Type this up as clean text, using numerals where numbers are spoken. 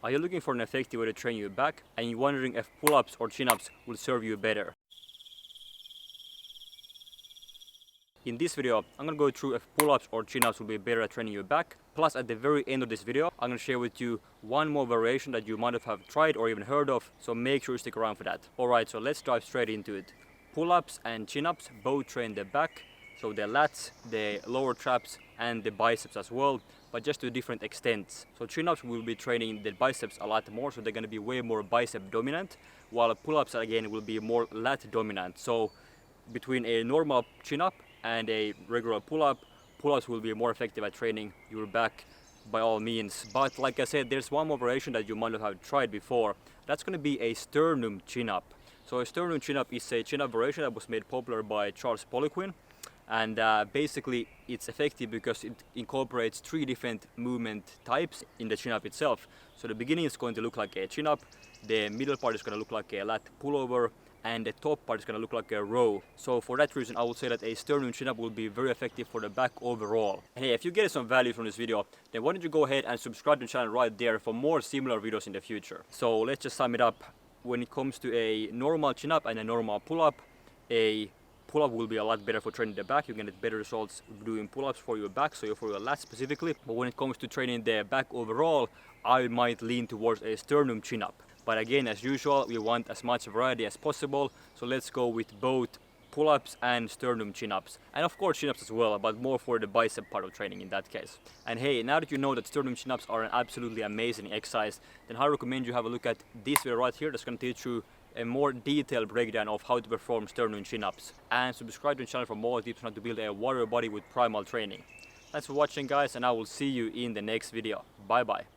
Are you looking for an effective way to train your back and you're wondering if pull-ups or chin-ups will serve you better? In this video, I'm going to go through if pull-ups or chin-ups will be better at training your back. Plus, at the very end of this video, I'm going to share with you one more variation that you might have tried or even heard of, so make sure you stick around for that. Alright, so let's dive straight into it. Pull-ups and chin-ups both train the back, so the lats, the lower traps and the biceps as well, but just to different extents. So chin-ups will be training the biceps a lot more, so they're going to be way more bicep dominant, while pull-ups again will be more lat dominant. So between a normal chin-up and a regular pull-up, pull-ups will be more effective at training your back by all means. But like I said, there's one more variation that you might not have tried before. That's going to be a sternum chin-up. So a sternum chin-up is a chin-up variation that was made popular by Charles Poliquin. And basically it's effective because it incorporates 3 different movement types in the chin-up itself. So the beginning is going to look like a chin-up, the middle part is going to look like a lat pullover, and the top part is going to look like a row. So for that reason, I would say that a sternum chin-up will be very effective for the back overall. And hey, if you get some value from this video, then why don't you go ahead and subscribe to the channel right there for more similar videos in the future. So let's just sum it up. When it comes to a normal chin-up and a normal pull-up, a pull-up will be a lot better for training the back. You can get better results doing pull-ups for your back, so for your lats specifically. But when it comes to training the back overall, I might lean towards a sternum chin-up. But again, as usual, we want as much variety as possible, so let's go with both pull-ups and sternum chin-ups. And of course chin-ups as well, but more for the bicep part of training in that case. And hey, now that you know that sternum chin-ups are an absolutely amazing exercise, then I recommend you have a look at this video right here that's going to teach you a more detailed breakdown of how to perform sternum chin-ups. And subscribe to the channel for more tips on how to build a warrior body with primal training. Thanks for watching guys, and I will see you in the next video. Bye bye.